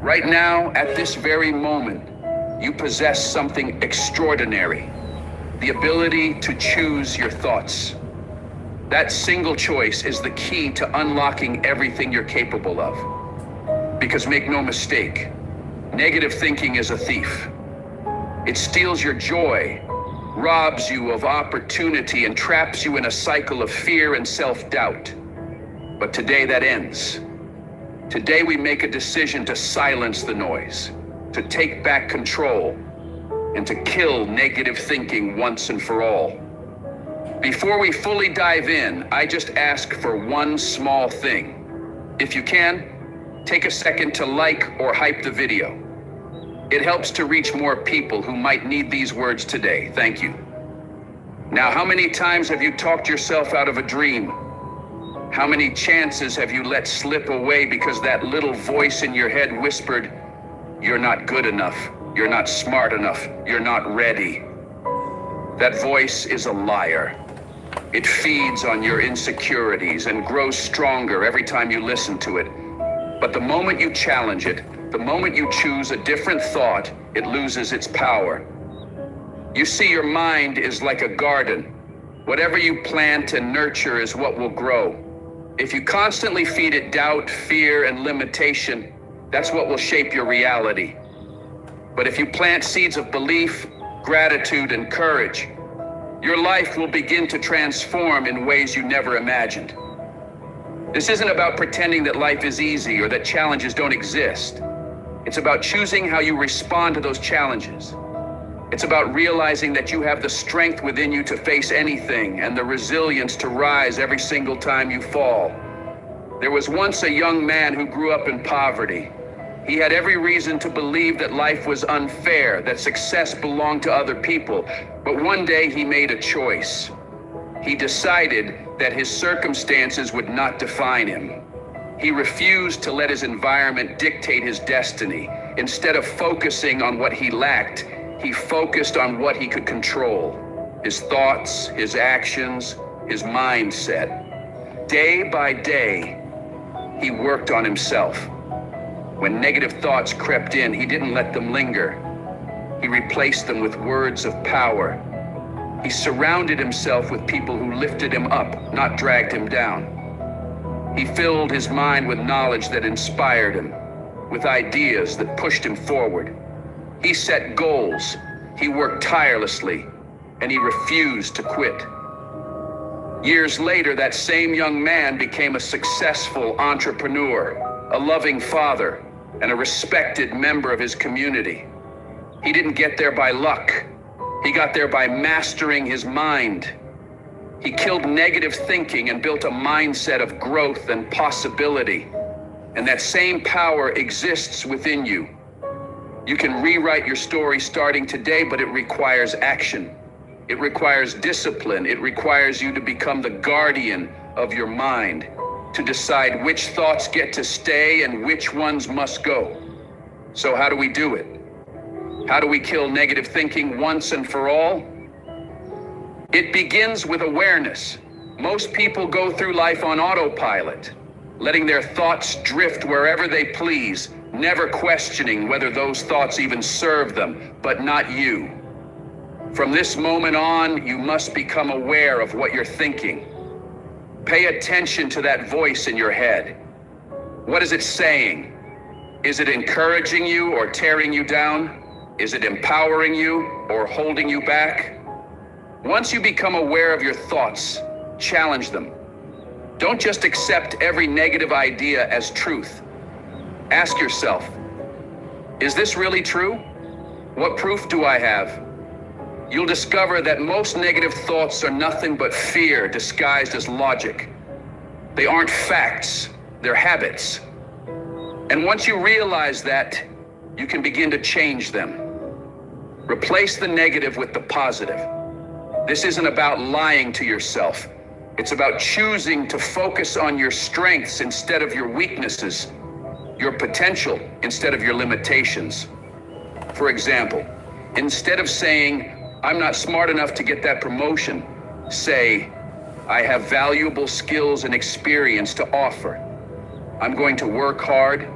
Right now, at this very moment, you possess something extraordinary, the ability to choose your thoughts. That single choice is the key to unlocking everything you're capable of. Because make no mistake, negative thinking is a thief. It steals your joy, robs you of opportunity, and traps you in a cycle of fear and self-doubt. But today that ends. Today we make a decision to silence the noise, to take back control, and to kill negative thinking once and for all. Before we fully dive in, I just ask for one small thing. If you can, take a second to like or hype the video. It helps to reach more people who might need these words today. Thank you. Now, how many times have you talked yourself out of a dream? How many chances have you let slip away because that little voice in your head whispered, "You're not good enough, you're not smart enough, you're not ready"? That voice is a liar. It feeds on your insecurities and grows stronger every time you listen to it. But the moment you challenge it, the moment you choose a different thought, it loses its power. You see, your mind is like a garden. Whatever you plant and nurture is what will grow. If you constantly feed it doubt, fear, and limitation, that's what will shape your reality. But if you plant seeds of belief, gratitude, and courage, your life will begin to transform in ways you never imagined. This isn't about pretending that life is easy or that challenges don't exist. It's about choosing how you respond to those challenges. It's about realizing that you have the strength within you to face anything and the resilience to rise every single time you fall. There was once a young man who grew up in poverty. He had every reason to believe that life was unfair, that success belonged to other people. But one day he made a choice. He decided that his circumstances would not define him. He refused to let his environment dictate his destiny. Instead of focusing on what he lacked, he focused on what he could control: his thoughts, his actions, his mindset. Day by day, he worked on himself. When negative thoughts crept in, he didn't let them linger. He replaced them with words of power. He surrounded himself with people who lifted him up, not dragged him down. He filled his mind with knowledge that inspired him, with ideas that pushed him forward. He set goals, he worked tirelessly, and he refused to quit. Years later, that same young man became a successful entrepreneur, a loving father, and a respected member of his community. He didn't get there by luck. He got there by mastering his mind. He killed negative thinking and built a mindset of growth and possibility. And that same power exists within you. You can rewrite your story starting today, but it requires action. It requires discipline. It requires you to become the guardian of your mind, to decide which thoughts get to stay and which ones must go. So how do we do it? How do we kill negative thinking once and for all? It begins with awareness. Most people go through life on autopilot, letting their thoughts drift wherever they please, never questioning whether those thoughts even serve them, but not you. From this moment on, you must become aware of what you're thinking. Pay attention to that voice in your head. What is it saying? Is it encouraging you or tearing you down? Is it empowering you or holding you back? Once you become aware of your thoughts, challenge them. Don't just accept every negative idea as truth. Ask yourself, is this really true? What proof do I have? You'll discover that most negative thoughts are nothing but fear disguised as logic. They aren't facts, they're habits. And once you realize that, you can begin to change them. Replace the negative with the positive. This isn't about lying to yourself. It's about choosing to focus on your strengths instead of your weaknesses, your potential instead of your limitations. For example, instead of saying, "I'm not smart enough to get that promotion," say, "I have valuable skills and experience to offer. I'm going to work hard,